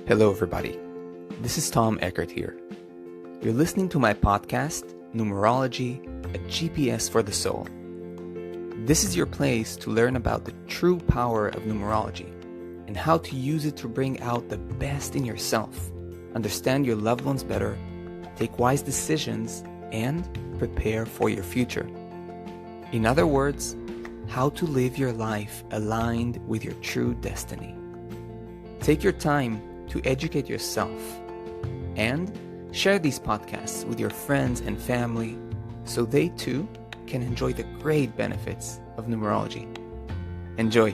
Hello, everybody. This is Tom Eckert here. You're listening to my podcast, Numerology, a GPS for the soul. This is your place to learn about the true power of numerology and how to use it to bring out the best in yourself, understand your loved ones better, take wise decisions, and prepare for your future. In other words, how to live your life aligned with your true destiny. Take your time to educate yourself and share these podcasts with your friends and family so they too can enjoy the great benefits of numerology. Enjoy!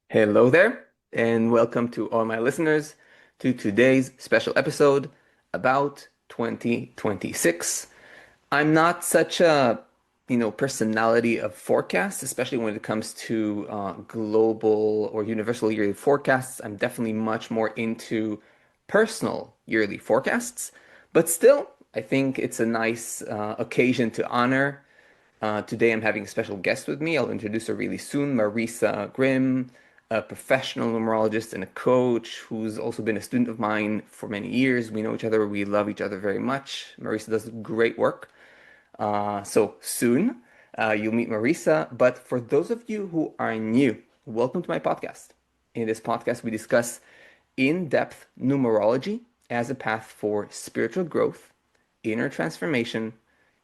Hello there, and welcome to all my listeners to today's special episode about 2026. I'm not such a personality of forecasts, especially when it comes to global or universal yearly forecasts. I'm definitely much more into personal yearly forecasts, but still, I think it's a nice occasion to honor. Today, I'm having a special guest with me. I'll introduce her really soon, Marisa Grimm, a professional numerologist and a coach who's also been a student of mine for many years. We know each other. We love each other very much. Marisa does great work. So soon you'll meet Marisa. But for those of you who are new, welcome to my podcast. In this podcast, we discuss in-depth numerology as a path for spiritual growth, inner transformation,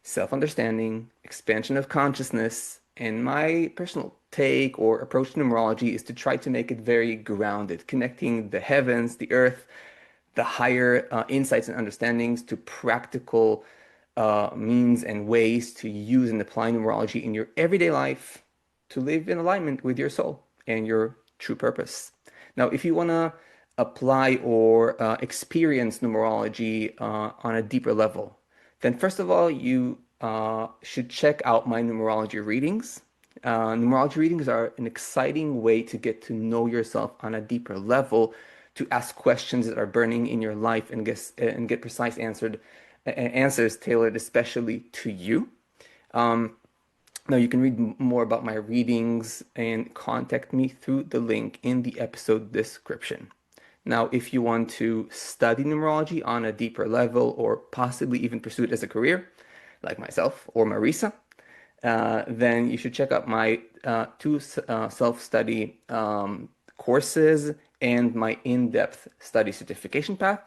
self-understanding, expansion of consciousness, and my personal take or approach to numerology is to try to make it very grounded, connecting the heavens, the earth, the higher insights and understandings to practical means and ways to use and apply numerology in your everyday life to live in alignment with your soul and your true purpose. Now, if you want to apply or experience numerology on a deeper level, then first of all, you should check out my numerology readings. Numerology readings are an exciting way to get to know yourself on a deeper level, to ask questions that are burning in your life and get precise answers tailored especially to you. Now you can read more about my readings and contact me through the link in the episode description. Now, if you want to study numerology on a deeper level or possibly even pursue it as a career, like myself or Marisa, then you should check out my two self-study courses and my in-depth study certification path.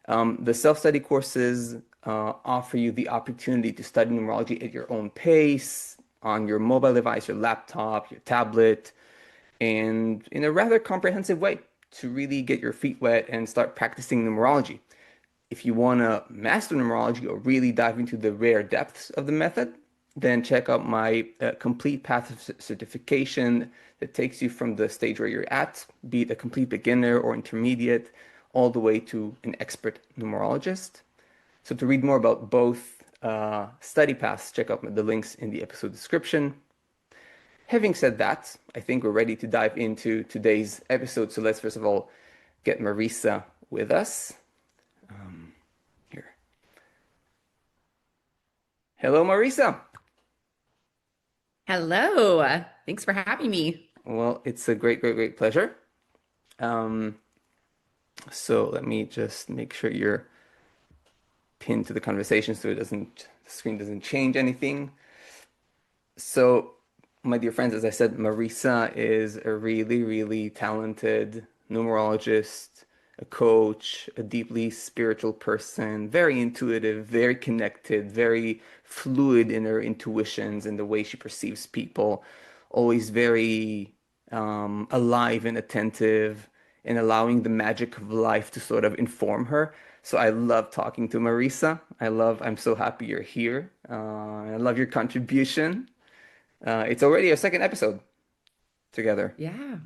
The self-study courses offer you the opportunity to study numerology at your own pace, on your mobile device, your laptop, your tablet, and in a rather comprehensive way to really get your feet wet and start practicing numerology. If you want to master numerology or really dive into the rare depths of the method, then check out my complete path of certification that takes you from the stage where you're at, be it a complete beginner or intermediate, all the way to an expert numerologist. So to read more about both study paths, check out the links in the episode description. Having said that, I think we're ready to dive into today's episode. So let's first of all get Marisa with us. Here. Hello, Marisa. Hello. Thanks for having me. Well, it's a great pleasure. So let me just make sure you're pinned to the conversation so the screen doesn't change anything. So, my dear friends, as I said, Marisa is a really talented numerologist, a coach, a deeply spiritual person, very intuitive, very connected, very fluid in her intuitions and the way she perceives people, always very alive and attentive and allowing the magic of life to sort of inform her. So I love talking to Marisa. I'm so happy you're here. I love your contribution. It's already our second episode together. Yeah.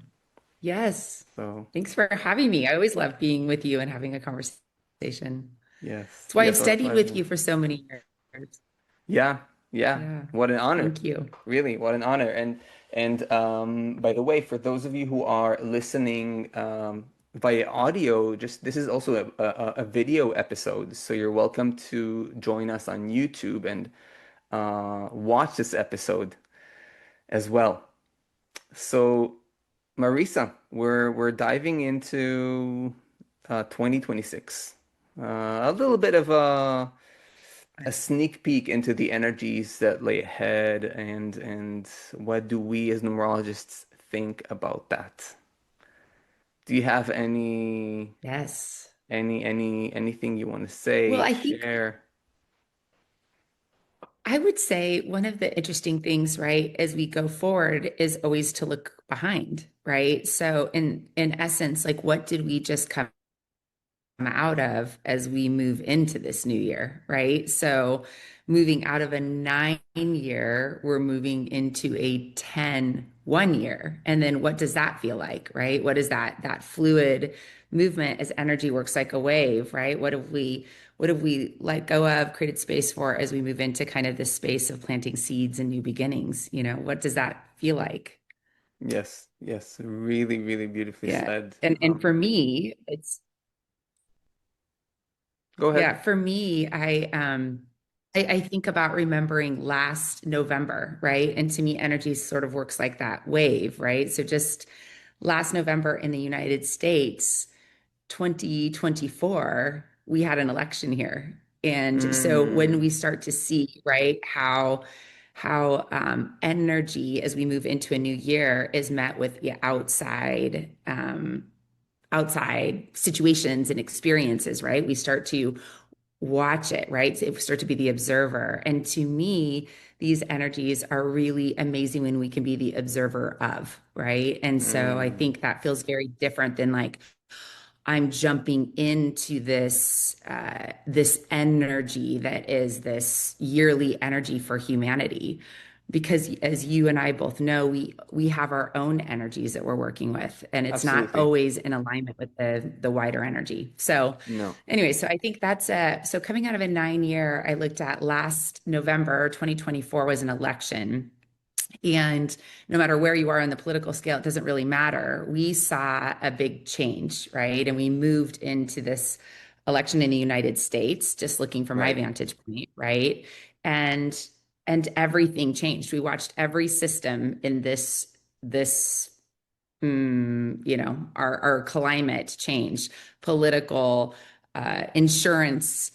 Yes. So Thanks for having me. I always love being with you and having a conversation. yes, That's why I've studied with you for so many years. yeah, yeah. Yeah. What an honor. Thank you. Really, what an honor. And by the way, for those of you who are listening via audio. Just this is also a video episode, so you're welcome to join us on YouTube and watch this episode as well. So, Marisa, we're diving into 2026. A little bit of a sneak peek into the energies that lay ahead, and what do we as numerologists think about that? Do you have Yes. anything you want to Well, say, I think share? I would say one of the interesting things, right, as we go forward is always to look behind, right? So in essence, like what did we just come out of as we move into this new year, right? So moving out of a 9 year, we're moving into a 10 1 year. And then what does that feel like, right? What is that fluid movement as energy works like a wave, right? What have we let go of, created space for as we move into kind of this space of planting seeds and new beginnings? What does that feel like? Yes, yes, really, really beautifully Yeah. said. And for me, it's Go ahead. Yeah, for me, I think about remembering last November, right? And to me, energy sort of works like that wave, right? So just last November in the United States, 2024, we had an election here. And so when Mm, we start to see, right, how energy as we move into a new year is met with outside situations and experiences, right? We start to watch it, right? So we start to be the observer. And to me, these energies are really amazing when we can be the observer of, right? And so I mm, think that feels very different than like I'm jumping into this energy that is this yearly energy for humanity. Because as you and I both know, we have our own energies that we're working with, and it's not absolutely. always in alignment with the wider energy. So No. anyway, so I think that's so coming out of a 9 year, I looked at last November, 2024 was an election. And no matter where you are on the political scale, it doesn't really matter. We saw a big change, right? And we moved into this election in the United States, just looking from my Right. vantage point, right? And and everything changed. We watched every system in this our climate change, political, insurance,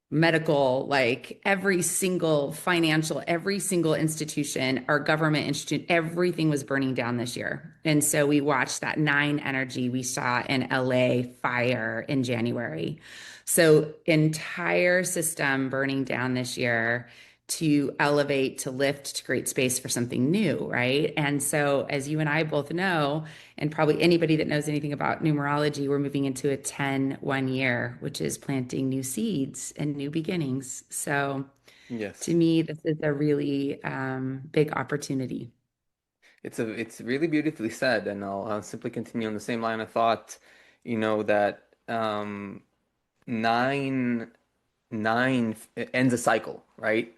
medical, like every single financial, every single institution, our government institute, everything was burning down this year. And so we watched that nine energy we saw in LA fire in January. So entire system burning down this year to elevate, to lift, to create space for something new, right? And so as you and I both know, and probably anybody that knows anything about numerology, we're moving into a 10 1 year, which is planting new seeds and new beginnings. So to Yes. me, this is a really big opportunity. It's really beautifully said, and I'll simply continue on the same line of thought, that nine it ends a cycle, right?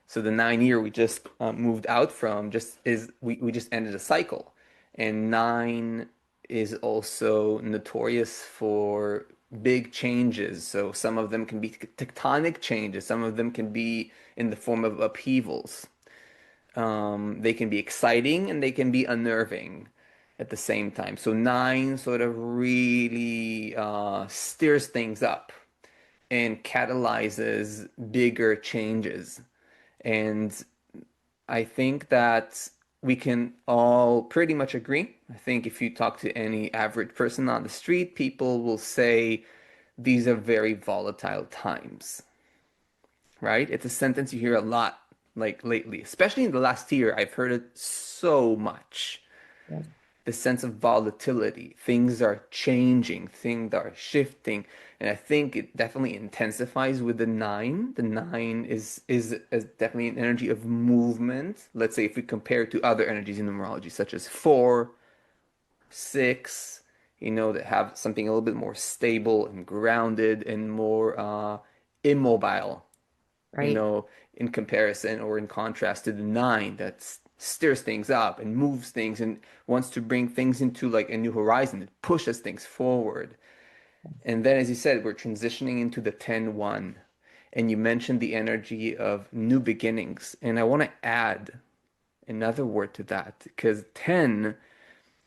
So the 9 year we just moved out from just is we just ended a cycle. And nine is also notorious for big changes. So some of them can be tectonic changes, some of them can be in the form of upheavals. They can be exciting and they can be unnerving at the same time. So nine sort of really steers things up and catalyzes bigger changes. And I think that we can all pretty much agree. I think if you talk to any average person on the street, people will say these are very volatile times, right? It's a sentence you hear a lot like lately, especially in the last year. I've heard it so much. Yes. The sense of volatility. Things are changing, things are shifting, and I think it definitely intensifies with the nine. The nine is definitely an energy of movement. Let's say if we compare it to other energies in numerology, such as four, six, that have something a little bit more stable and grounded and more immobile, Right. in comparison or in contrast to the nine that's stirs things up and moves things and wants to bring things into like a new horizon. It pushes things forward. And then, as you said, we're transitioning into the 10-1. And you mentioned the energy of new beginnings. And I want to add another word to that because 10,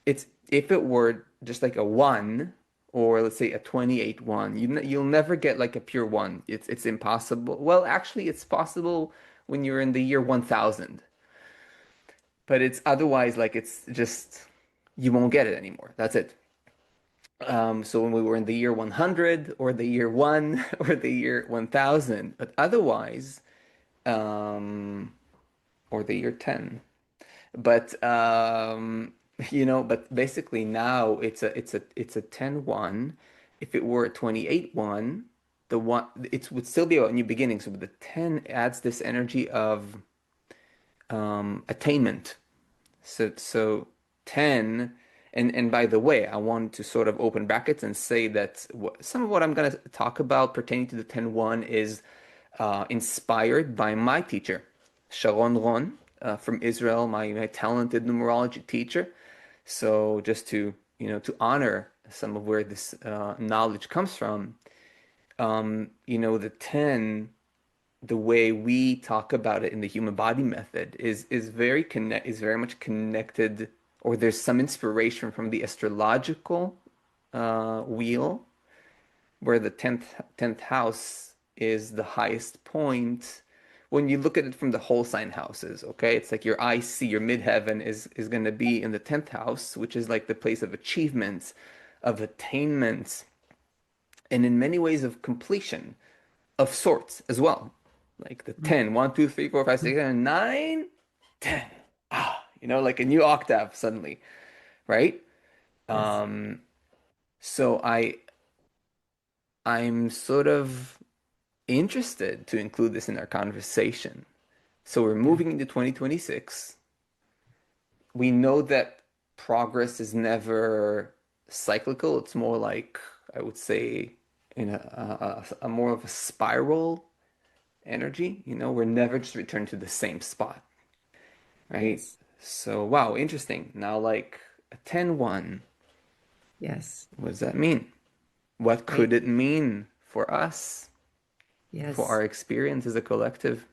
it's if it were just like a 1 or let's say a 28 1, you'll never get like a pure 1. It's impossible. Well, actually, it's possible when you're in the year 1000, but it's otherwise like it's just you won't get it anymore. That's it. So when we were in the year 100 or the year 1 or the year 1000, but otherwise, um, or the year 10. But but basically now it's a 10-1. If it were a 28-1, the one it would still be about new beginnings. So the 10 adds this energy of attainment. So 10, and by the way, I want to sort of open brackets and say that some of what I'm going to talk about pertaining to the 10-1 is inspired by my teacher, Sharon Ron, from Israel, my talented numerology teacher. So just to honor some of where this knowledge comes from, the 10, the way we talk about it in the human body method is very much connected, or there's some inspiration from the astrological wheel, where the 10th house is the highest point when you look at it from the whole sign houses. Okay, it's like your IC, your midheaven is going to be in the 10th house, which is like the place of achievements, of attainments, and in many ways of completion of sorts as well. Like the 10, 1, 2, 3, 4, 5, 6, 7, 9, 10. Like a new octave suddenly, right? Yes. Um, so I'm sort of interested to include this in our conversation. So we're Yeah. moving into 2026. We know that progress is never cyclical. It's more like, I would say, in a more of a spiral energy. We're never just return to the same spot, right? Yes. So, wow, interesting. Now, like a 10-1, Yes. what does that mean? What Right. could it mean for us, for Yes. our experience as a collective?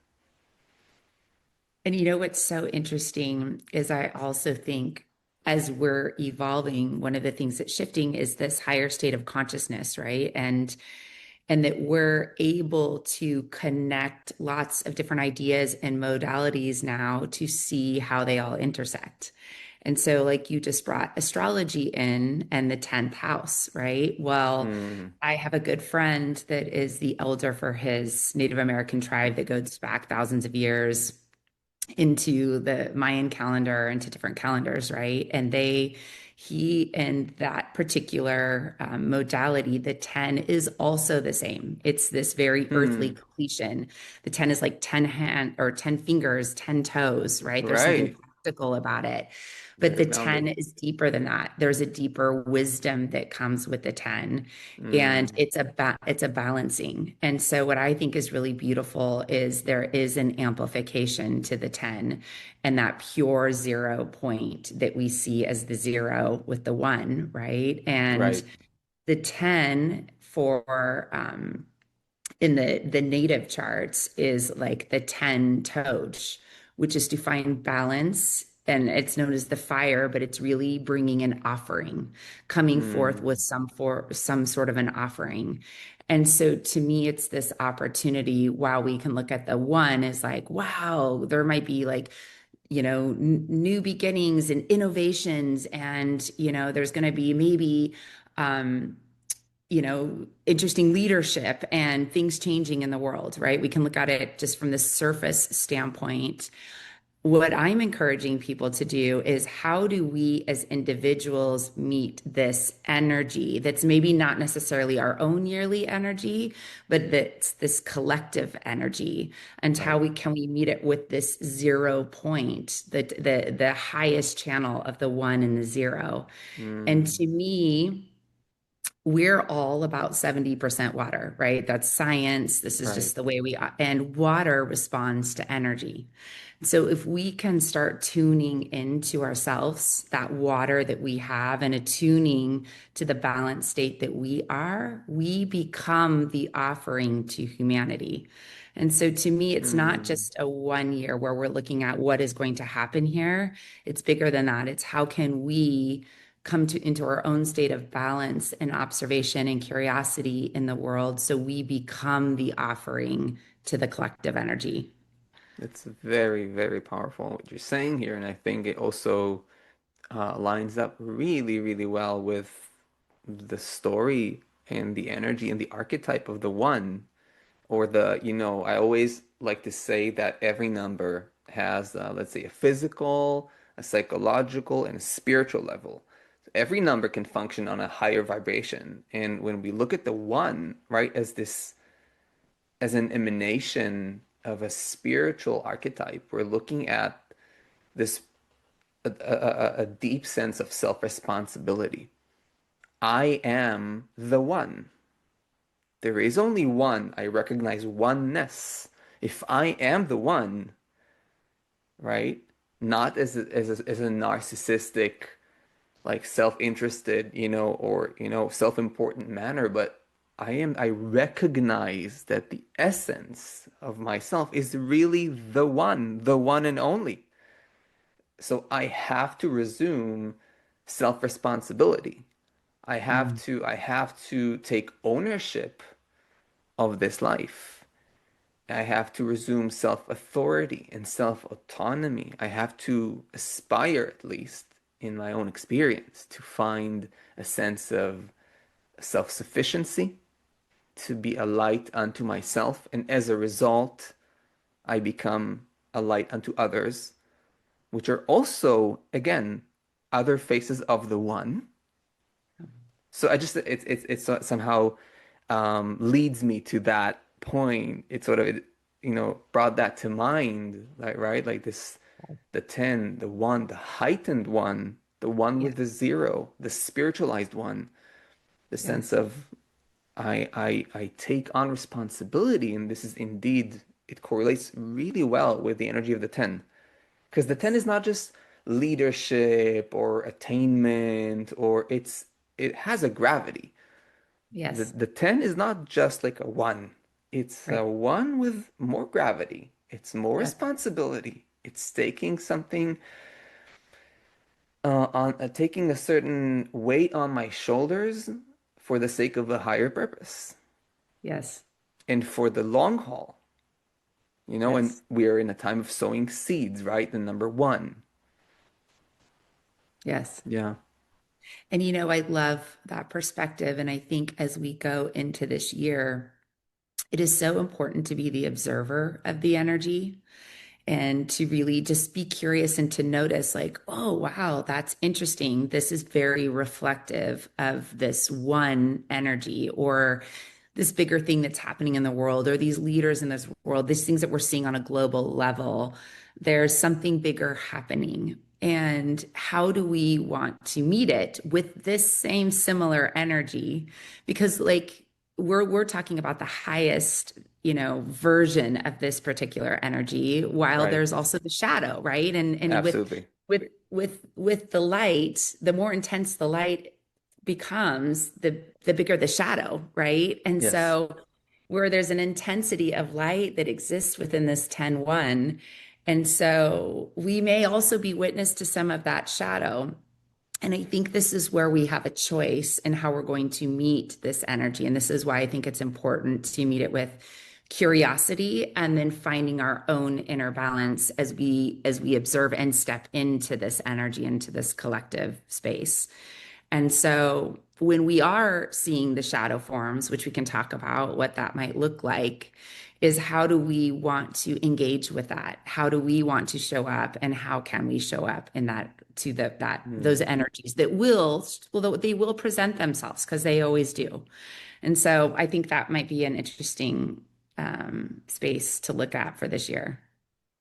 And you know what's so interesting is I also think as we're evolving, one of the things that's shifting is this higher state of consciousness, right? And that we're able to connect lots of different ideas and modalities now to see how they all intersect. And so, like you just brought astrology in and the 10th house, right? Well, Mm, I have a good friend that is the elder for his Native American tribe that goes back thousands of years into the Mayan calendar, into different calendars, right? And he and that particular modality, the 10 is also the same. It's this very earthly hmm, completion. The 10 is like 10 hand or 10 fingers, 10 toes, right? There's something right. practical about it. But Very the 10 grounded. is deeper than that. There's a deeper wisdom that comes with the 10, and Mm, it's a balancing. And so what I think is really beautiful is there is an amplification to the 10 and that pure 0 point that we see as the 0 with the 1, right? And right. the 10 for in the native charts is like the 10 toed, which is to find balance. And it's known as the fire, but it's really bringing an offering, coming forth Mm, with some sort of an offering. And so to me, it's this opportunity. While we can look at the one as like, wow, there might be like, new beginnings and innovations, and there's going to be maybe um, interesting leadership and things changing in the world, right? We can look at it just from the surface standpoint. What I'm encouraging people to do is how do we as individuals meet this energy that's maybe not necessarily our own yearly energy, but that's this collective energy, and how right. we meet it with this 0 point, the highest channel of the one and the zero. And Mm, to me, we're all about 70% water, right? That's science. This is Right. just the way we, and water responds to energy. So if we can start tuning into ourselves, that water that we have, and attuning to the balanced state that we are, we become the offering to humanity. And so to me, it's not Mm, just a 1 year where we're looking at what is going to happen here. It's bigger than that. It's how can we come to into our own state of balance and observation and curiosity in the world so we become the offering to the collective energy. it's very, very powerful what you're saying here, and I think it also lines up really, really well with the story and the energy and the archetype of the one, or I always like to say that every number has, let's say, a physical, a psychological, and a spiritual level. So every number can function on a higher vibration. And when we look at the one, right, as an emanation of a spiritual archetype, we're looking at this a deep sense of self-responsibility. I am the one. There is only one. I recognize oneness. If I am the one, right? Not as a narcissistic, like self-interested, or self-important manner, but I recognize that the essence of myself is really the one and only. So I have to resume self-responsibility. Mm. I have to take ownership of this life. I have to resume self-authority and self-autonomy. I have to aspire, at least in my own experience, to find a sense of self-sufficiency, to be a light unto myself. And as a result, I become a light unto others, which are also, again, other faces of the one. So it somehow leads me to that point. It sort of brought that to mind, like right, like this, the 10, the one, the heightened one, the one Yeah. with the zero, the spiritualized one, the sense Yes. of I take on responsibility, and this is indeed, it correlates really well with the energy of the 10, because the 10 Yes. is not just leadership or attainment, or it has a gravity. The Yes. the 10 is not just like a one. It's Right. a one with more gravity. It's more Yes. responsibility. It's taking something on taking a certain weight on my shoulders for the sake of a higher purpose Yes. and for the long haul. And Yes. we are in a time of sowing seeds, right? The number one. Yes. Yeah, And I love that perspective. And I think as we go into this year, it is so important to be the observer of the energy and to really just be curious and to notice, like, oh, wow, that's interesting. This is very reflective of this one energy or this bigger thing that's happening in the world or these leaders in this world, these things that we're seeing on a global level. There's something bigger happening. And how do we want to meet it with this same similar energy? Because, like, we're talking about the highest version of this particular energy, while right. there's also the shadow, right? And Absolutely. with the light, the more intense the light becomes, the bigger the shadow, right? And Yes. so where there's an intensity of light that exists within this 10-1, and so we may also be witness to some of that shadow. And I think this is where we have a choice in how we're going to meet this energy. And this is why I think it's important to meet it with curiosity and then finding our own inner balance as we observe and step into this energy, into this collective space. And so when we are seeing the shadow forms, which we can talk about what that might look like, is how do we want to engage with that? How do we want to show up, and how can we show up in that to that those Hmm. energies that well they will present themselves because they always do. And so I think that might be an interesting space to look at for this year.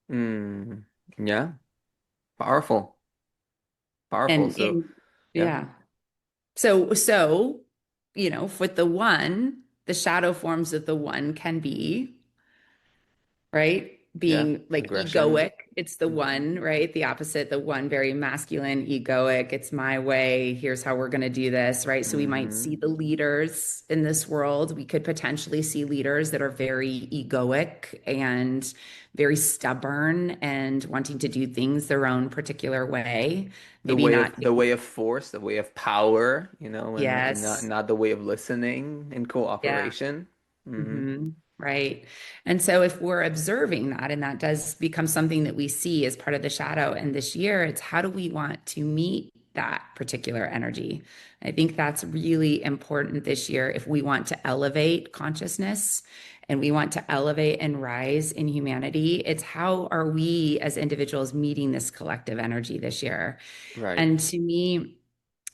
Hmm. Yeah. Powerful. Powerful. And So, in yeah. yeah. So with the one, the shadow forms of the one can be, right? Yeah, Being like aggression. egoic. It's the Hmm. one, right? The opposite, the one, very masculine, egoic. It's my way. Here's how we're going to do this, right? So we might see Hmm. the leaders in this world. We could potentially see leaders that are very egoic and very stubborn and wanting to do things their own particular way. Maybe not. The way of force, the way of power, and not Yes. not the way of listening and Yeah. cooperation. Hmm. Right. And so if we're observing that, and that does become something that we see as part of the shadow, and this year, it's how do we want to meet that particular energy? I think that's really important this year if we want to elevate consciousness and we want to elevate and rise in humanity. It's how are we as individuals meeting this collective energy this year? Right. And to me,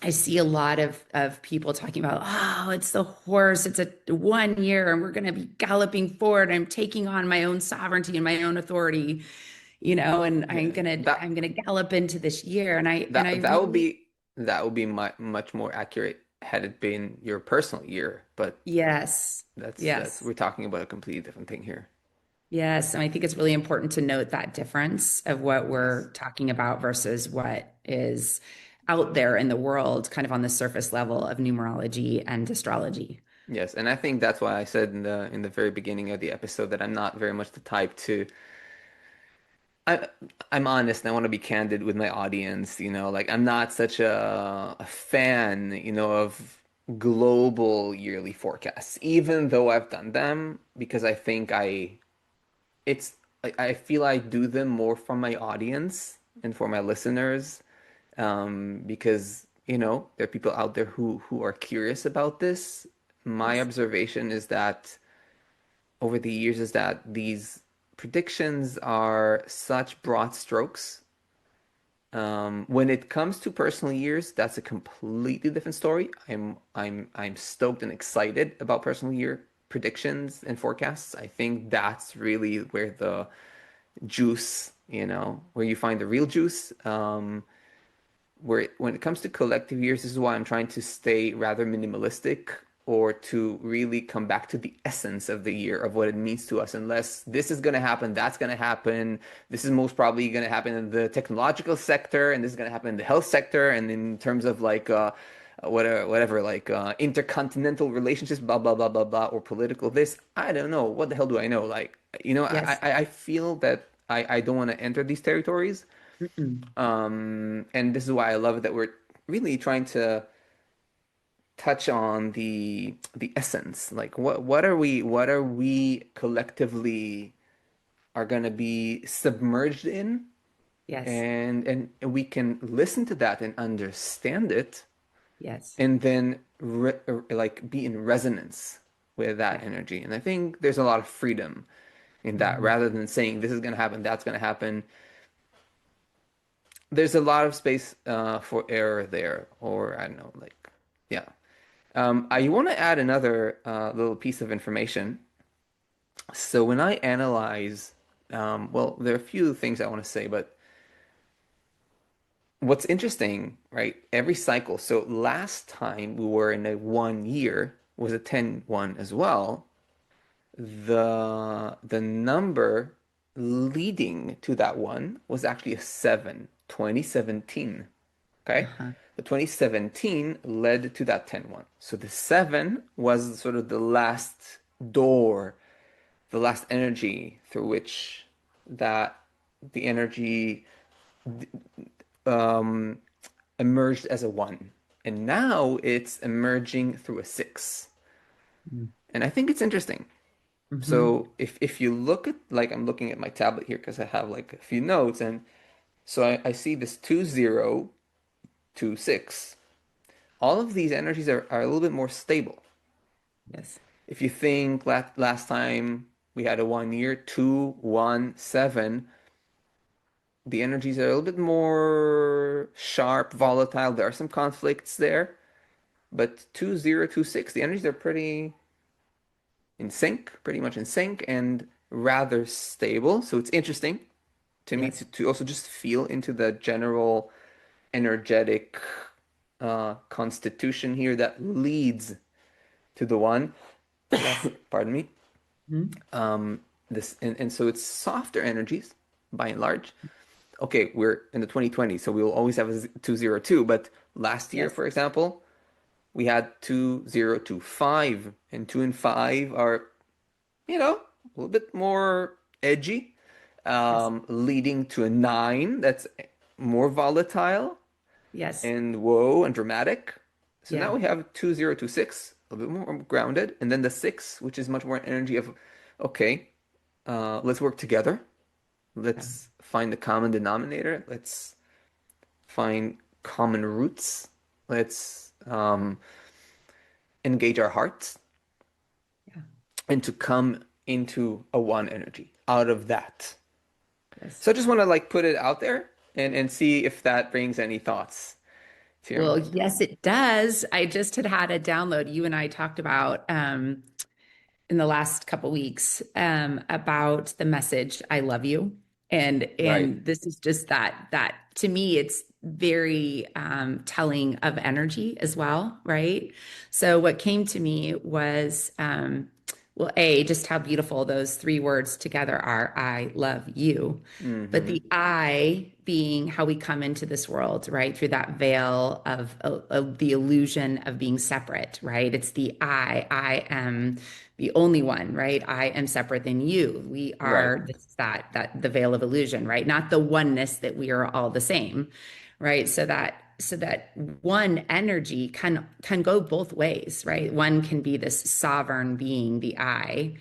I see a lot of people talking about, oh, it's the horse. It's a 1 year, and we're going to be galloping forward. I'm taking on my own sovereignty and my own authority, and I'm Yeah. gonna That I'm gonna gallop into this year. And I that would really, be much more accurate had it been your personal year, but yes, that's yes, we're talking about a completely different thing here. yes. And I think it's really important to note that difference of what Yes. we're talking about versus what is out there in the world, kind of on the surface level of numerology and astrology. Yes, and I think that's why I said in the very beginning of the episode that I'm not very much the type to I I'm honest and I want to be candid with my audience, like I'm not such a fan, of global yearly forecasts, even though I've done them because I think it's I feel I do them more for my audience and for my listeners, because there are people out there who are curious about this. My Yes. observation is that over the years is that these predictions are such broad strokes. When it comes to personal years, that's a completely different story. I'm stoked and excited about personal year predictions and forecasts. I think that's really where the juice, where you find the real juice. When it comes to collective years, this is why I'm trying to stay rather minimalistic or to really come back to the essence of the year of what it means to us. Unless this is going to happen, that's going to happen. This is most probably going to happen in the technological sector, and this is going to happen in the health sector, and in terms of like whatever, like intercontinental relationships, blah blah blah blah blah, or political this. I don't know. What the hell do I know? Like, Yes. I feel that I don't want to enter these territories. Mm-mm. And this is why I love it that we're really trying to touch on the essence. Like what are we collectively are going to be submerged in, Yes. and we can listen to that and understand it, Yes. and then like be in resonance with that Yeah. energy. And I think there's a lot of freedom in that Mhm. rather than saying this is going to happen, that's going to happen. There's a lot of space for error there, or I don't know, like, yeah. I want to add another little piece of information. So when I analyze, well, there are a few things I want to say, but what's interesting, right? Every cycle. So last time we were in a 1 year was a 10-1 as well. The number leading to that one was actually a 7, 2017. Okay. Uh-huh. The 2017 led to that 10-1. So the 7 was sort of the last door, the last energy through which that the energy um, emerged as a 1. And now it's emerging through a 6. And I think it's interesting. Mm-hmm. So if you look at, like, I'm looking at my tablet here because I have like a few notes, and so I see this 2026. All of these energies are a little bit more stable. Yes. If you think last time we had a 1 year, 2, 1, 7, the energies are a little bit more sharp, volatile. There are some conflicts there, but 2026, the energies are pretty in sync, pretty much in sync, and rather stable. So it's interesting to me Yes. to also just feel into the general energetic constitution here that leads. to the one. Yes. Pardon me. Mhm. This and so it's softer energies by and large. Okay, we're in the 2020s, so we'll always have a 202. But last year, Yes. for example, we had 2025, and 2 and 5 are, a little bit more edgy, Yes. leading to a 9 that's more volatile Yes. and whoa and dramatic. So now Yeah. we have 2026, a little bit more grounded, and then the 6, which is much more energy of, okay, let's work together. Yeah. Let's find the common denominator. Let's find common roots. Let's engage our hearts Yeah. and to come into a one energy out of that. Yes. So I just want to like put it out there and see if that brings any thoughts to your Well, mind. yes, it does. I just had a download. You and I talked about in the last couple weeks about the message "I love you," Right. and this is just that to me it's very telling of energy as well, right? So what came to me was well, a just how beautiful those three words together are. I love you. But Mm-hmm. the I being how we come into this world, right? Through that veil of the illusion of being separate, right? It's the I am the only one, right? I am separate than you. We Right. are this, that the veil of illusion, right? Not the oneness that we are all the same, right? So that one energy can go both ways, right? One can be this sovereign being, the I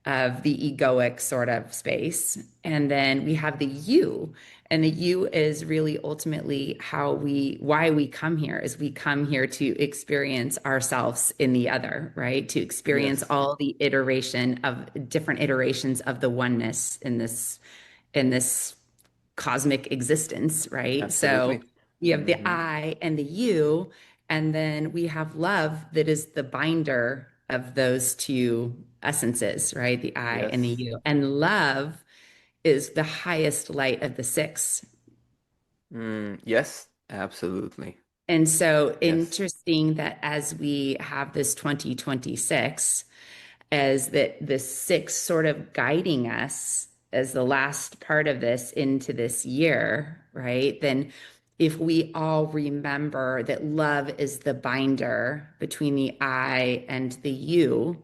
of the egoic sort of space. And then we have the you. And the you is really ultimately why we come here is we come here to experience ourselves in the other, right? To experience Yes. all the iteration of different iterations of the oneness in this cosmic existence, right? So Absolutely. you have the Mm-hmm. I and the you, and then we have love that is the binder of those two essences, right? The I and the Yes. you. And love is the highest light of the six. Yes. Absolutely. And so Yes. interesting that as we have this 2026, as that the six sort of guiding us as the last part of this into this year, right? Then if we all remember that love is the binder between the I and the you,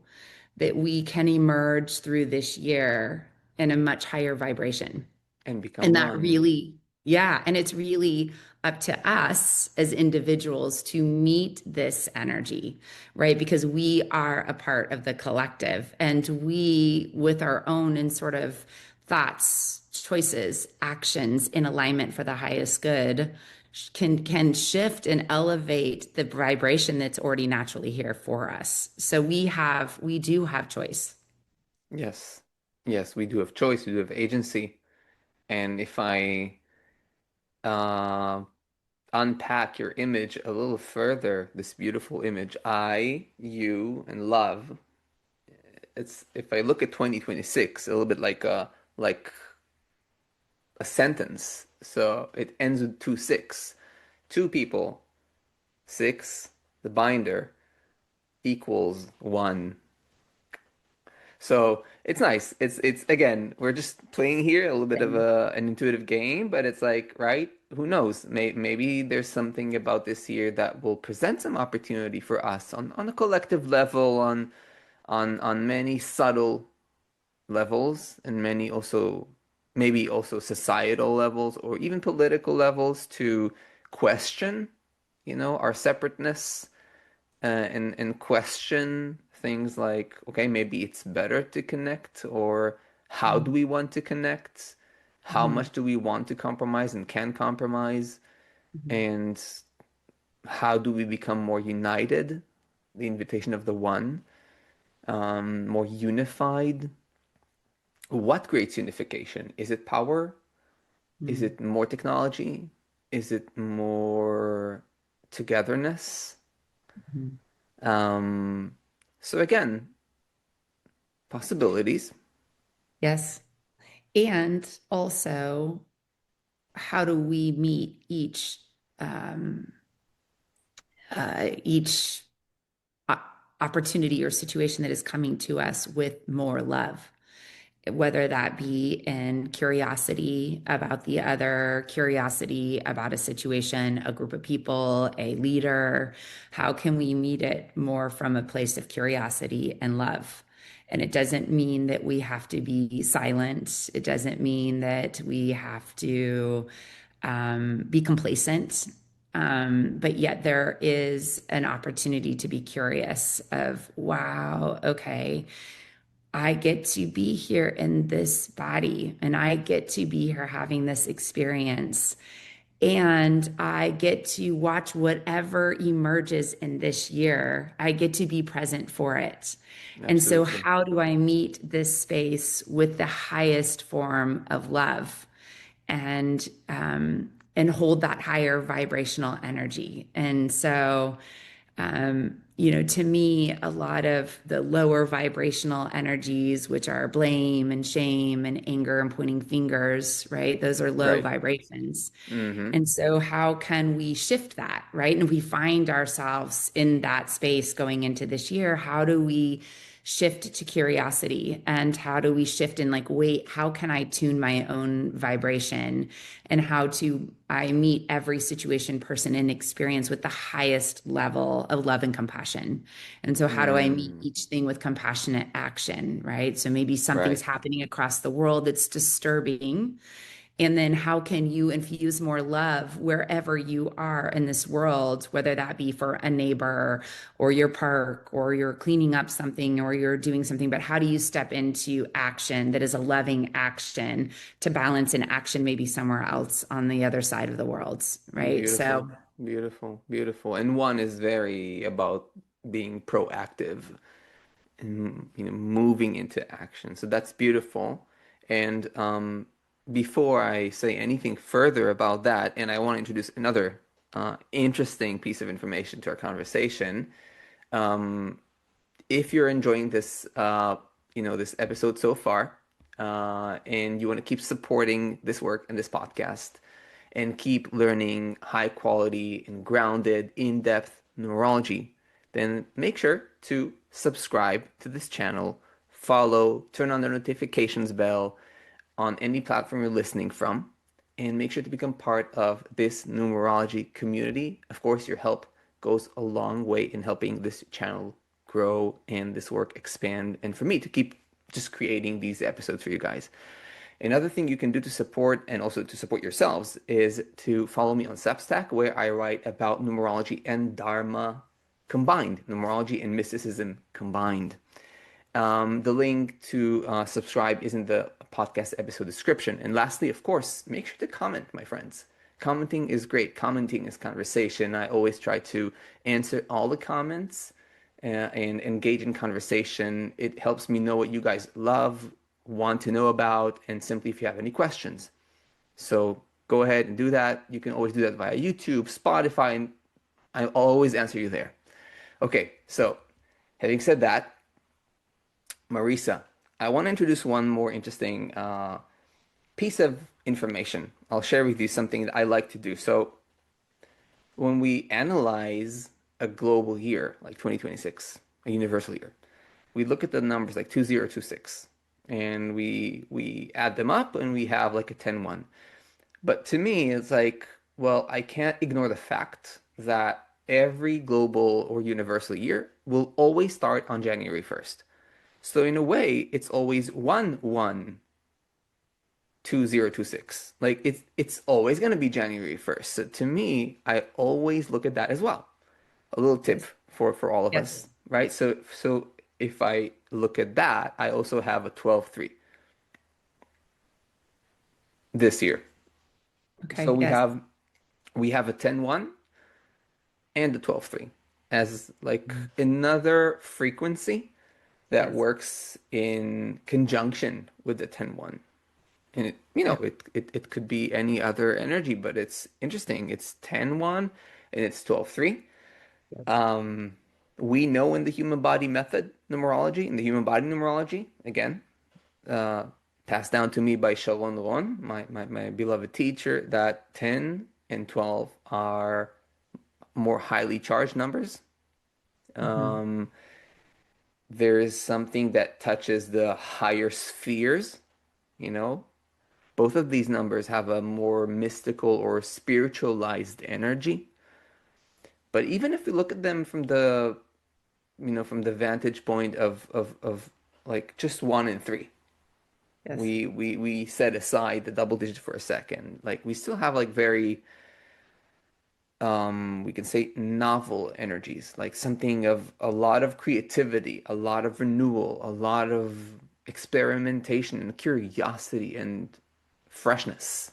that we can emerge through this year in a much higher vibration. And become And that one. really, yeah, and it's really up to us as individuals to meet this energy, right? Because we are a part of the collective and we, with our own and sort of thoughts, choices, actions in alignment for the highest good, can shift and elevate the vibration that's already naturally here for us. So we do have choice. Yes. Yes, we do have choice, we do have agency. And if I uh, unpack your image a little further, this beautiful image, I, you, and love, it's if I look at 2026, a little bit like a sentence. So it ends with 2 6. Two people, six, the binder equals one. So it's nice. It's again, we're just playing here a little bit of an intuitive game, but it's like, right? Who knows? Maybe there's something about this year that will present some opportunity for us on a collective level, on many subtle levels, and many also maybe also societal levels or even political levels to question, our separateness and question things like, okay, maybe it's better to connect, or how do we want to connect? How Mhm. much do we want to compromise and can compromise? Mhm. And how do we become more united? The invitation of the one, more unified. What creates unification? Is it power? Is Mhm. it more technology? Is it more togetherness? Mhm. Um, so again, possibilities. Yes. And also, how do we meet um, each opportunity or situation that is coming to us with more love, whether that be in curiosity about the other, curiosity about a situation, a group of people, a leader. How can we meet it more from a place of curiosity and love? And it doesn't mean that we have to be silent. It doesn't mean that we have to be complacent. But yet there is an opportunity to be curious of, wow, okay, I get to be here in this body and I get to be here having this experience. And I get to watch whatever emerges in this year. I get to be present for it. And so, Absolutely. how do I meet this space with the highest form of love and hold that higher vibrational energy? And so, to me, a lot of the lower vibrational energies, which are blame and shame and anger and pointing fingers, right? Those are low Right. vibrations. Mm-hmm. And so, how can we shift that, right? And if we find ourselves in that space going into this year, how do we shift to curiosity? And how do we shift in, like, wait, how can I tune my own vibration? And how to I meet every situation, person, and experience with the highest level of love and compassion. And so, how do I meet Mm. each thing with compassionate action, right? So, maybe something's Right. happening across the world that's disturbing, and then how can you infuse more love wherever you are in this world, whether that be for a neighbor or your park or you're cleaning up something or you're doing something, but how do you step into action that is a loving action to balance an action maybe somewhere else on the other side of the world, right? Beautiful. So, Beautiful. Beautiful. And one is very about being proactive and moving into action. So that's beautiful. And before I say anything further about that, and I want to introduce another interesting piece of information to our conversation. Um, if you're enjoying this, this episode so far, and you want to keep supporting this work and this podcast, and keep learning high quality and grounded, in-depth neurology, then make sure to subscribe to this channel, follow, turn on the notifications bell on any platform you're listening from, and make sure to become part of this numerology community. Of course, your help goes a long way in helping this channel grow and this work expand, and for me to keep just creating these episodes for you guys. Another thing you can do to support and also to support yourselves is to follow me on Substack, where I write about numerology and Dharma combined, numerology and mysticism combined. The link to subscribe is in the podcast episode description. And lastly, of course, make sure to comment, my friends. Commenting is great. Commenting is conversation. I always try to answer all the comments and engage in conversation. It helps me know what you guys love, want to know about, and simply if you have any questions. So go ahead and do that. You can always do that via YouTube, Spotify, and I always answer you there. Okay, so having said that, Marisa, I want to introduce one more interesting piece of information. I'll share with you something that I like to do. So, when we analyze a global year like 2026, a universal year, we look at the numbers like 2026 and we add them up and we have like a 10-1. But to me, it's like, well, I can't ignore the fact that every global or universal year will always start on January 1st. So in a way, it's always 1/1/2026. Like it's always going to be January 1st. So to me, I always look at that as well. A little tip yes, for all of yes. us, right? So if I look at that, I also have a 12/3 this year. So Okay, we yes. have a 10-1 and a 12/3 as like another frequency that Yes. works in conjunction with the 10-1. And Yeah. it could be any other energy, but it's interesting. It's 10-1 and it's 12/3. Yes. Um, we know in the human body method numerology, in the human body numerology, again, uh, passed down to me by Shalom Ron, my beloved teacher, that 10 and 12 are more highly charged numbers. Hmm. Um, there is something that touches the higher spheres, you know. Both of these numbers have a more mystical or spiritualized energy. But even if we look at them from the, from the vantage point of like just one and three, Yes. we set aside the double digit for a second. Like we still have like very we can say novel energies, like something of a lot of creativity, a lot of renewal, a lot of experimentation and curiosity and freshness.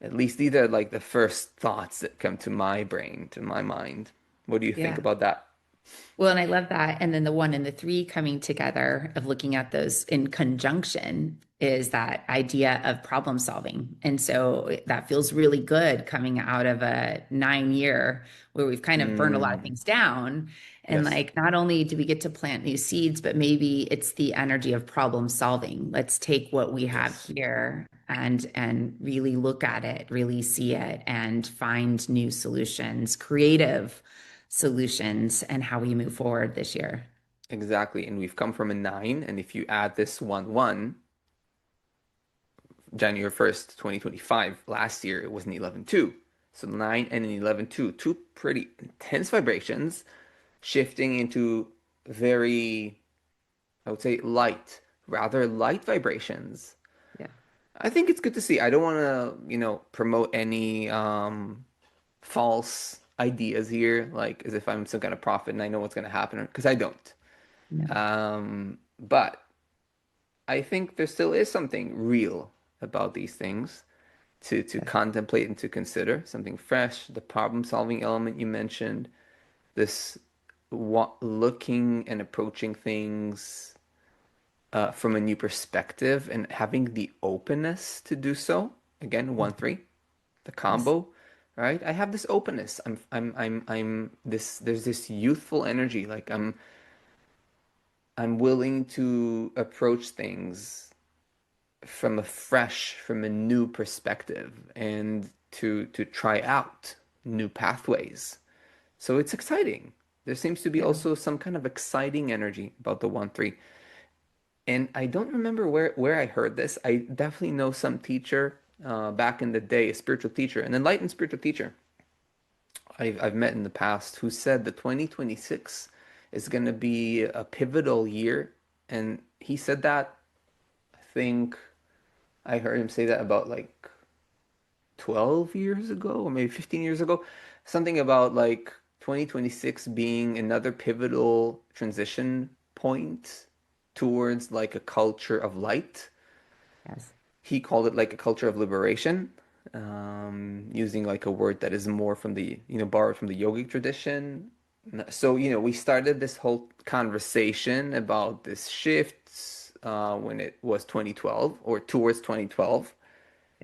At least these are like the first thoughts that come to my brain, to my mind. What do you think Yeah. about that? Well, and I love that. And then the one and the three coming together of looking at those in conjunction is that idea of problem solving. And so that feels really good coming out of a 9 year where we've kind of burned a lot of Mm, things down. And yes, like, not only do we get to plant new seeds, but maybe it's the energy of problem solving. Let's take what we have yes, here and really look at it, really see it, and find new solutions, creative solutions and how we move forward this year. exactly. And we've come from a nine, and if you add this 1-1, January 1st, 2025, last year it was an 11-2. So 9 and an 11-2, two pretty intense vibrations shifting into very, I would say, rather light vibrations. Yeah. I think it's good to see. I don't want to, promote any false ideas here, like as if I'm some kind of prophet and I know what's going to happen, because I don't. No. But I think there still is something real about these things to Yes. contemplate and to consider. Something fresh, the problem-solving element you mentioned, this looking and approaching things from a new perspective and having the openness to do so. Again, Yes. 1-3, the Yes. combo, right? I have this openness. I'm this. There's this youthful energy. Like I'm willing to approach things from a new perspective, and to try out new pathways. So it's exciting. There seems to be Yeah. also some kind of exciting energy about the 1-3. And I don't remember where I heard this. I definitely know some teacher back in the day, a spiritual teacher, an enlightened spiritual teacher I've met in the past, who said that 2026 is going to be a pivotal year. And he said that, I think I heard him say that about like 12 years ago or maybe 15 years ago. Something about like 2026 being another pivotal transition point towards like a culture of light. Yes. He called it like a culture of liberation, using like a word that is more from the, borrowed from the yogic tradition. So, we started this whole conversation about this shift when it was 2012 or towards 2012.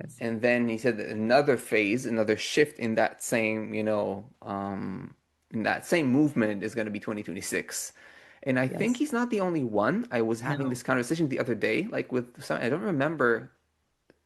Yes. And then he said that another phase, another shift in that same, in that same movement is going to be 2026. And I think Yes. he's not the only one. I was having No. this conversation the other day, like with some, I don't remember,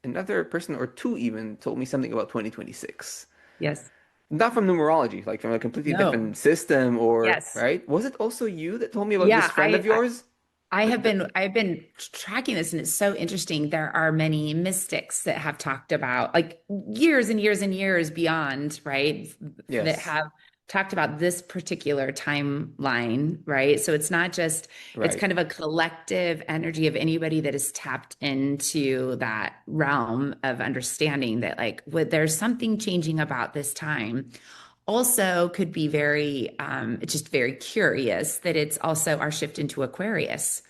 another person or two even told me something about 2026. Yes. Not from numerology, like from a completely No. different system or, Yes. right? Was it also you that told me about this Yeah. friend of yours? I've been tracking this and it's so interesting. There are many mystics that have talked about like years and years and years beyond, right? That Yes, have talked about this particular timeline, right? So it's not just, it's right. kind of a collective energy of anybody that is tapped into that realm of understanding that like there's something changing about this time. Also could be very just very curious that it's also our shift into Aquarius.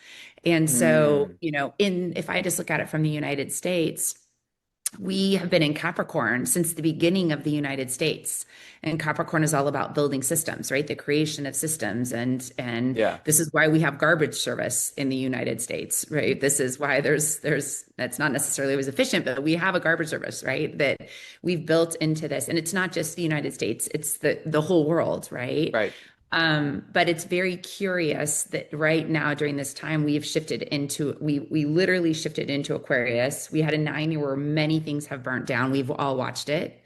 And so, Hmm. in if I just look at it from the United States, we have been in Capricorn since the beginning of the United States. And Capricorn is all about building systems, right? The creation of systems. And Yeah, this is why we have garbage service in the United States, right? This is why there's that's not necessarily always efficient, but we have a garbage service, right? That we've built into this. And it's not just the United States, it's the whole world, right? right. But it's very curious that right now during this time we literally shifted into Aquarius. We had a 9 year where many things have burnt down. We've all watched it.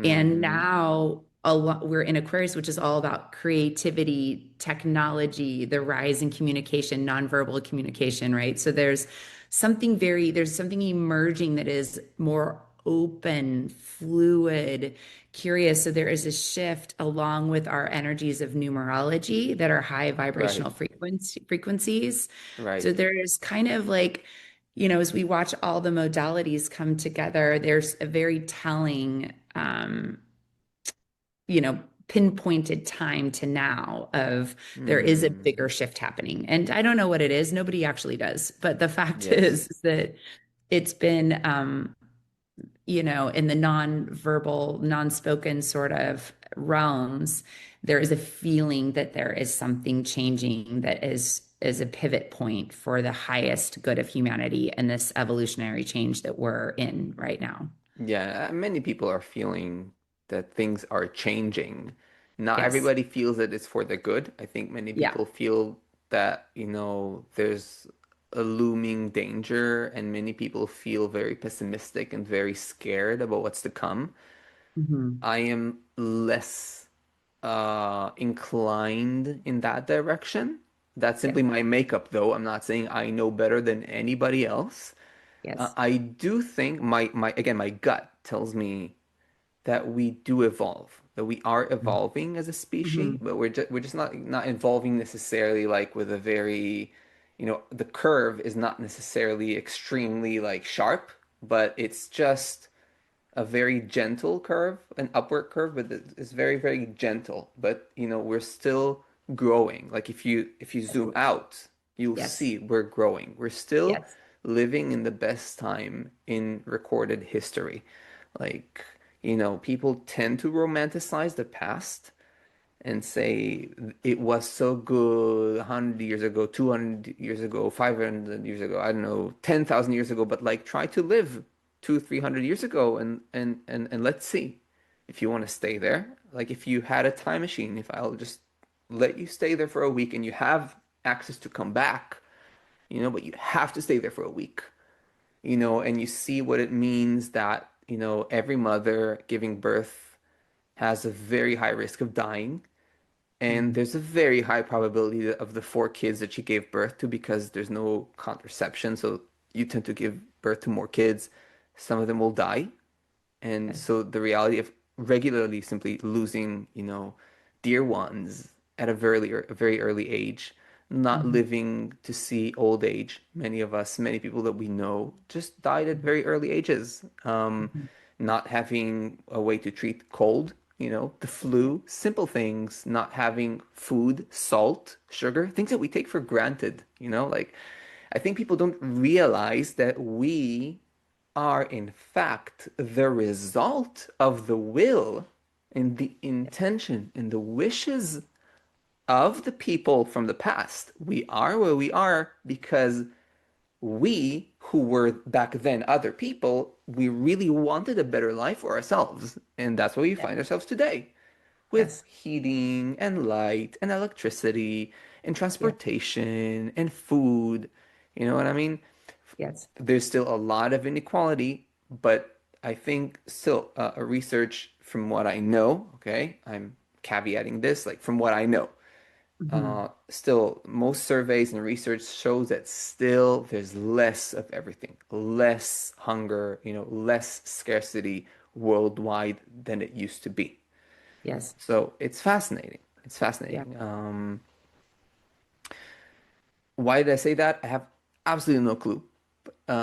And Hmm. now we're in Aquarius, which is all about creativity, technology, the rise in communication, nonverbal communication, right? So there's something emerging that is more open, fluid, curious. So there is a shift along with our energies of numerology that are high Right, vibrational frequencies. So right, there's kind of like, as we watch all the modalities come together, there's a very telling, pinpointed time to now of there is a hmm, bigger shift happening. And I don't know what it is. Nobody actually does. But the fact yes, is that it's been, in the non-verbal, non-spoken sort of realms, there is a feeling that there is something changing that is a pivot point for the highest good of humanity and this evolutionary change that we're in right now. yeah. Many people are feeling that things are changing. Not Yes. everybody feels that it's for the good. I think many Yeah. people feel that, there's a looming danger, and many people feel very pessimistic and very scared about what's to come. Hmm. I am less inclined in that direction. That's Yeah. simply my makeup, though. I'm not saying I know better than anybody else. Yes. I do think my gut tells me that we do evolve, that we are evolving as a species, Hmm. but we're just not evolving necessarily like with a very, the curve is not necessarily extremely like sharp, but it's just a very gentle curve, an upward curve, but it's very, very gentle. But we're still growing. Like if you zoom out, you'll Yes. see we're growing. We're still Yes. living in the best time in recorded history. Like, people tend to romanticize the past and say it was so good 100 years ago, 200 years ago, 500 years ago, I don't know, 10,000 years ago, but like try to live 300 years ago and let's see if you want to stay there. Like if you had a time machine, if I'll just let you stay there for a week and you have access to come back, but you have to stay there for a week, and you see what it means that, every mother giving birth has a very high risk of dying, and Mm. there's a very high probability of the four kids that she gave birth to because there's no contraception. So you tend to give birth to more kids. Some of them will die. And Yes. so the reality of regularly simply losing, dear ones at a very early age, not Mhm. living to see old age. Many of us, many people that we know just died at Mhm. very early ages. Mhm. Not having a way to treat cold, the flu, simple things, not having food, salt, sugar, things that we take for granted, like I think people don't realize that we are in fact the result of the will and the intention and the wishes of the people from the past. We are where we are because we, who were back then other people, we really wanted a better life for ourselves. And that's where we Yes. find ourselves today with Yes. heating and light and electricity and Yes. transportation and food. You know what I mean? Yes. There's still a lot of inequality, but I think still a research from what I know, okay, I'm caveating this, like from what I know, Mhm. still most surveys and research shows that still there's less of everything, less hunger, less scarcity worldwide than it used to be. Yes. So it's fascinating. It's Yeah. fascinating. Why did I say that? I have absolutely no clue.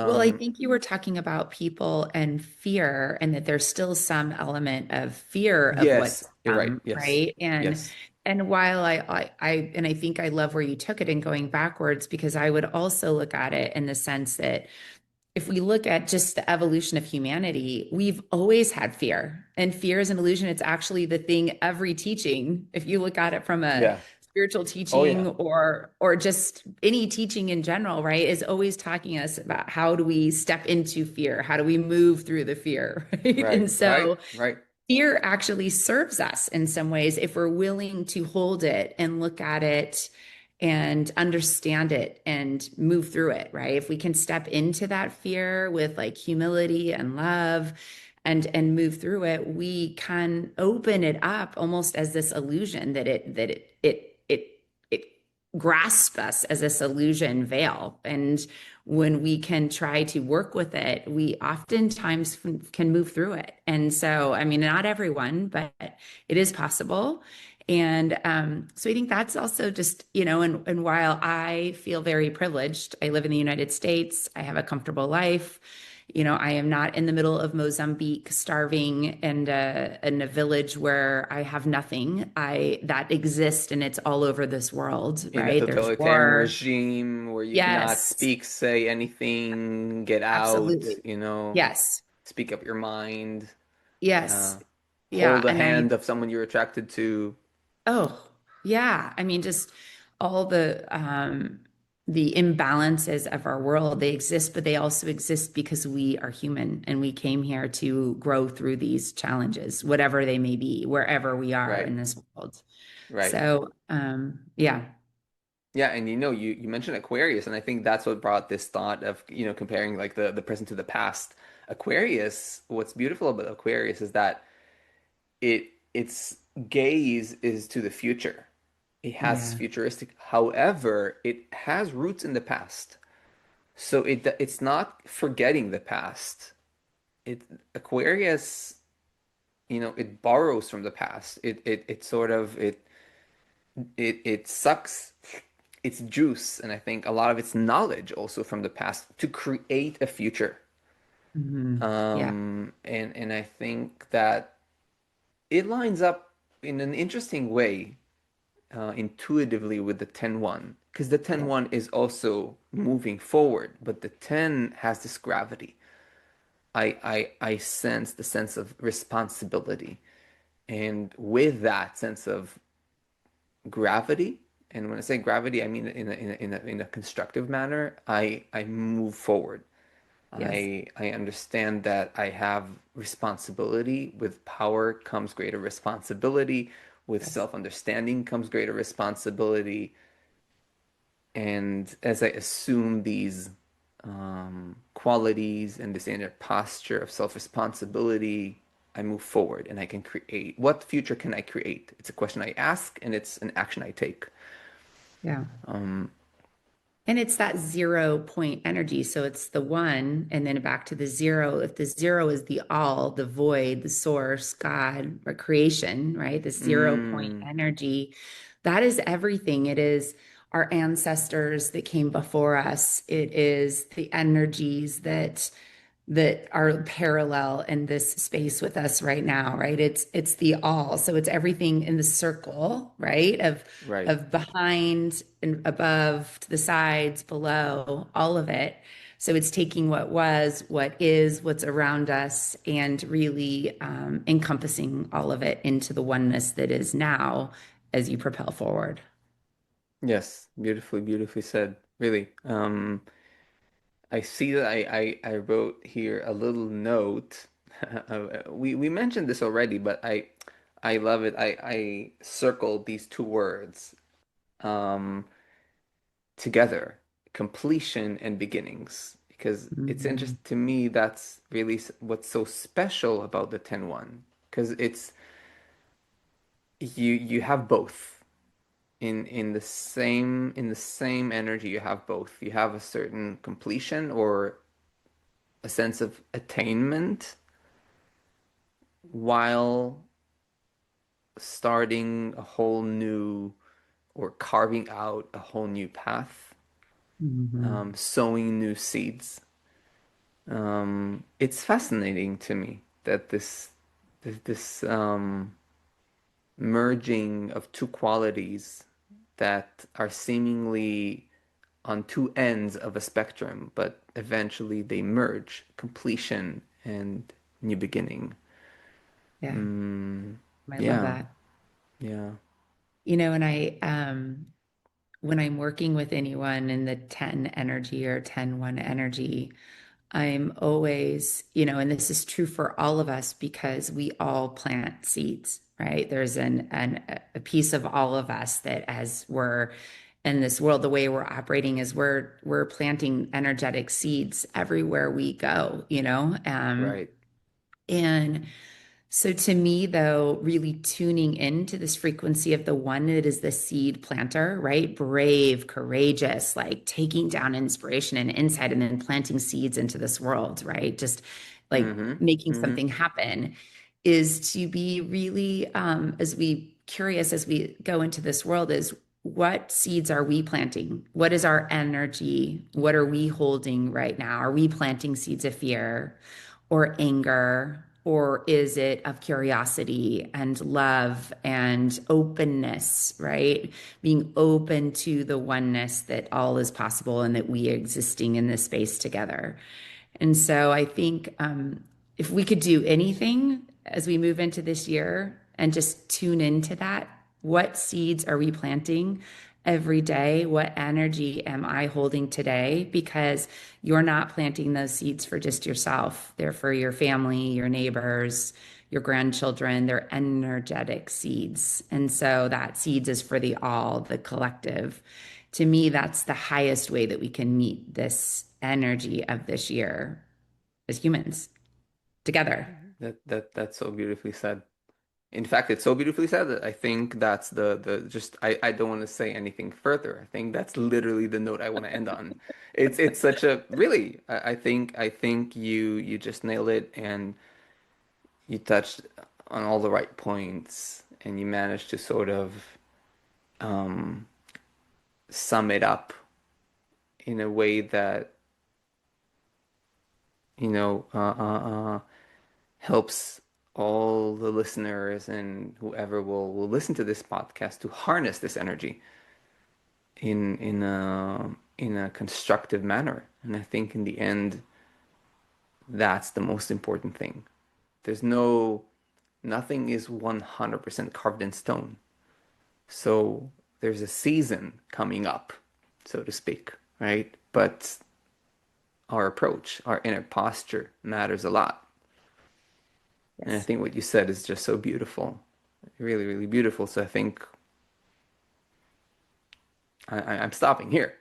Well, I Um, think you were talking about people and fear, and that there's still some element of fear of what's yes, to you're right. come, Yes, right? yes. And while and I think I love where you took it in going backwards, because I would also look at it in the sense that if we look at just the evolution of humanity, we've always had fear. And fear is an illusion. It's actually the thing every teaching, if you look at it from a Yeah. spiritual Oh teaching yeah. or just any teaching in general, right, is always talking us about how do we step into fear? How do we move through the fear? Right. Right, And right, so right. fear actually serves us in some ways if we're willing to hold it and look at it and understand it and move through it, right? If we can step into that fear with like humility and love, and move through it, we can open it up almost as this illusion that it grasps us as this illusion veil. And when we can try to work with it, we oftentimes can move through it. And so, I mean, not everyone, but it is possible. And so I think that's also just, and while I feel very privileged, I live in the United States, I have a comfortable life. I am not in the middle of Mozambique starving and in a village where I have nothing. That exists and it's all over this world, In a right? There's totalitarian war. regime where you cannot Yes, speak, say anything, get out, absolutely. Yes. speak up your mind, Yes. uh, hold Yeah. the And I hand of someone you're attracted to. Oh, yeah. I mean, just all the imbalances of our world, they exist, but they also exist because we are human and we came here to grow through these challenges, whatever they may be, wherever we are Right, in this world. right. So, yeah, Yeah, and you mentioned Aquarius, and I think that's what brought this thought of, comparing like the present to the past. Aquarius, what's beautiful about Aquarius is that its gaze is to the future. It has this yeah. futuristic, however, it has roots in the past. So it's not forgetting the past. It Aquarius, it borrows from the past. It sort of it sucks its juice and I think a lot of its knowledge also from the past to create a future. Yeah, And I think that it lines up in an interesting way, intuitively with the 10-1, because the yeah, 10-1 is also moving forward, but the 10 has this gravity. I sense the sense of responsibility. And with that sense of gravity, and when I say gravity, I mean in a constructive manner, I move forward. yes, I understand that I have responsibility. With power comes greater responsibility. With yes, self-understanding comes greater responsibility. And as I assume these qualities and this inner posture of self-responsibility, I move forward and I can create. What future can I create? It's a question I ask and it's an action I take. yeah. Um, And it's that 0 point energy. So it's the one and then back to the zero. If the zero is the all, the void, the source, God, or creation, right? The 0 point mm, energy, that is everything. It is our ancestors that came before us. It is the energies that are parallel in this space with us right now, right? It's the all. So it's everything in the circle, right? right. Of behind and above, to the sides, below, all of it. So it's taking what was, what is, what's around us, and really encompassing all of it into the oneness that is now as you propel forward. Yes, beautifully, beautifully said. Really. I see that I wrote here a little note. We mentioned this already, but I love it. I circled these two words um, together, completion and beginnings, because it's Mhm. interesting to me. That's really what's so special about the 10-1, because it's you have both in the same energy. You have both. You have a certain completion or a sense of attainment while starting a whole new or carving out a whole new path, Mhm. sowing new seeds. It's fascinating to me that this merging of two qualities that are seemingly on two ends of a spectrum, but eventually they merge, completion and new beginning. Yeah, Mm, I love yeah, that. yeah, And when I'm working with anyone in the 10 energy or 10-1 energy, I'm always, and this is true for all of us because we all plant seeds, right? There's a piece of all of us that as we're in this world, the way we're operating is we're planting energetic seeds everywhere we go, right. And so to me, though, really tuning into this frequency of the one that is the seed planter, right? Brave, courageous, like taking down inspiration and insight and then planting seeds into this world, right? Just like Mm-hmm. making Mm-hmm. something happen is to be really as we curious as we go into this world is what seeds are we planting? What is our energy? What are we holding right now? Are we planting seeds of fear or anger? Or is it of curiosity and love and openness, right? Being open to the oneness that all is possible and that we are existing in this space together. And so I think if we could do anything as we move into this year and just tune into that, what seeds are we planting every day? What energy am I holding today? Because you're not planting those seeds for just yourself, they're for your family, your neighbors, your grandchildren. They're energetic seeds. And so that seeds is for the all, the collective. To me, that's the highest way that we can meet this energy of this year as humans together. That's so beautifully said. In fact, it's so beautifully said that I think that's the just I don't want to say anything further. I think that's literally the note I want to end on. It's such a really I think you just nailed it, and you touched on all the right points, and you managed to sort of um, sum it up in a way that you know helps all the listeners and whoever will listen to this podcast to harness this energy in a constructive manner. And I think in the end, that's the most important thing. There's no nothing is 100% carved in stone. So there's a season coming up, so to speak, right? But our approach, our inner posture matters a lot. And I Yes. think what you said is just so beautiful, really, really beautiful. So I think I'm stopping here.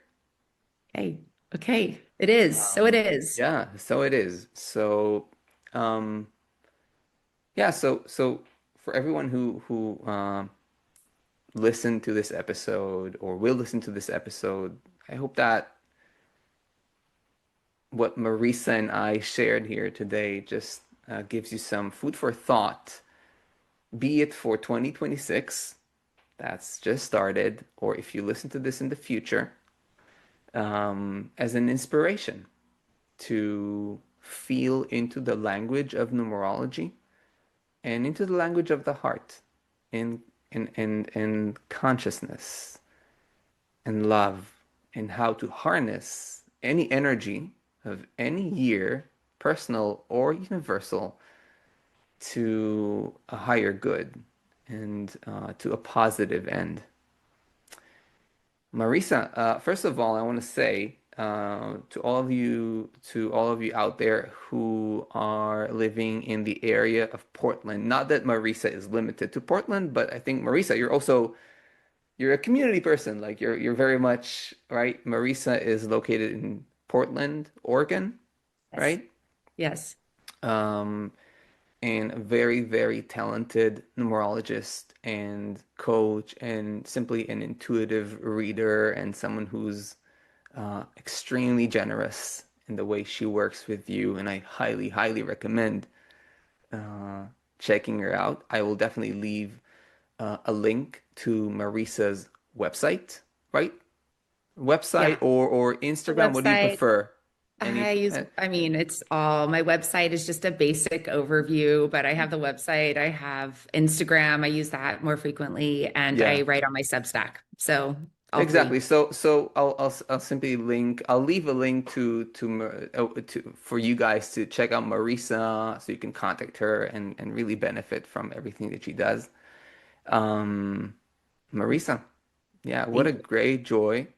Okay. Okay. It is. So it is. Yeah, so it is. So, um, yeah, so for everyone who listened to this episode or will listen to this episode, I hope that what Marisa and I shared here today just gives you some food for thought, be it for 2026, that's just started, or if you listen to this in the future, as an inspiration to feel into the language of numerology and into the language of the heart and and consciousness and love and how to harness any energy of any year, personal or universal, to a higher good and to a positive end. Marisa, first of all, I want to say to all of you out there who are living in the area of Portland, not that Marisa is limited to Portland, but I think Marisa, you're a community person. Like you're very much right. Marisa is located in Portland, Oregon, Yes. right? Yes. Um, and a very, very talented numerologist and coach, and simply an intuitive reader, and someone who's extremely generous in the way she works with you. And I highly, highly recommend uh, checking her out. I will definitely leave a link to Marisa's website, right? Website Yeah. or The Instagram. What do you website. prefer? Any? I mean, it's all my website is just a basic overview, but I have the website, I have Instagram, I use that more frequently, and I Yeah. write on my Substack. So all Exactly. three. So I'll simply link. I'll leave a link to for you guys to check out Marisa, so you can contact her and really benefit from everything that she does. Um, Marisa, yeah, what a Thank you. great joy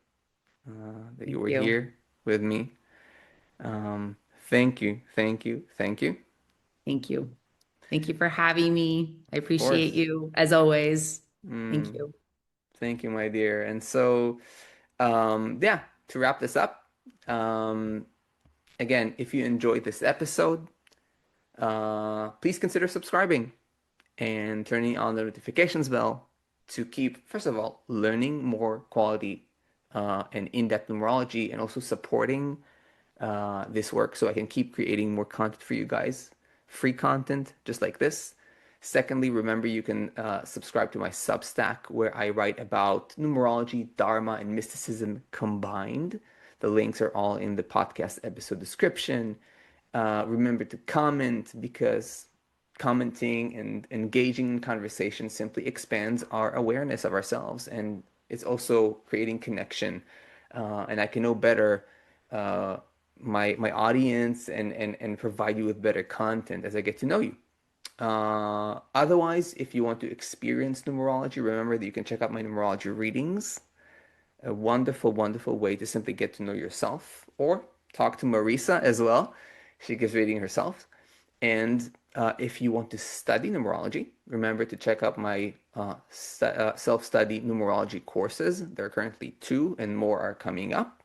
that you Thank were you. here with me. Thank you, thank you, thank you. Thank you. Thank you for having me. I Of appreciate course. you as always. Thank Mm, you. thank you, my dear. And so, yeah, to wrap this up, um, again, if you enjoyed this episode, please consider subscribing and turning on the notifications bell to keep, first of all, learning more quality and in-depth numerology, and also supporting this work so I can keep creating more content for you guys, free content just like this. Secondly, remember you can subscribe to my Substack where I write about numerology, Dharma, and mysticism combined. The links are all in the podcast episode description. Remember to comment, because commenting and engaging in conversation simply expands our awareness of ourselves, and it's also creating connection. And I can know better uh, my audience and provide you with better content as I get to know you. Otherwise, if you want to experience numerology, remember that you can check out my numerology readings. A wonderful, wonderful way to simply get to know yourself, or talk to Marisa as well. She gives reading herself. And if you want to study numerology, remember to check out my self-study numerology courses. There are currently 2 and more are coming up.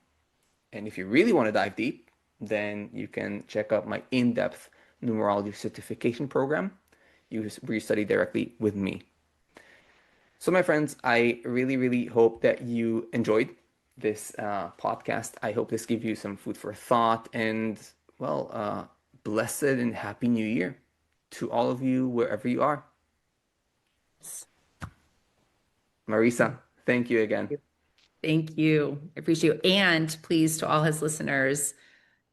And if you really want to dive deep, then you can check out my in-depth numerology certification program, where you study directly with me. So, my friends, I really, really hope that you enjoyed this podcast. I hope this gives you some food for thought, and, well, blessed and happy new year to all of you, wherever you are. Marisa, thank you again. Thank you. I appreciate you. And please, to all his listeners,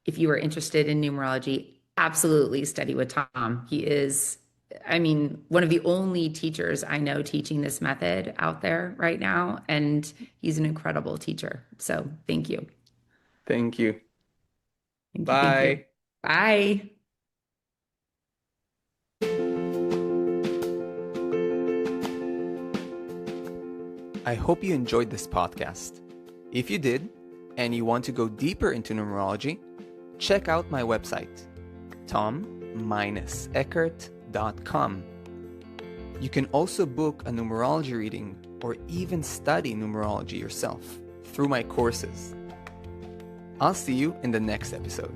if you are interested in numerology, absolutely study with Tom. He is, I mean, one of the only teachers I know teaching this method out there right now. And he's an incredible teacher. So thank you. Thank you. Thank you. Thank you. Bye. Bye. I hope you enjoyed this podcast. If you did, and you want to go deeper into numerology, check out my website, tom-eckert.com. You can also book a numerology reading or even study numerology yourself through my courses. I'll see you in the next episode.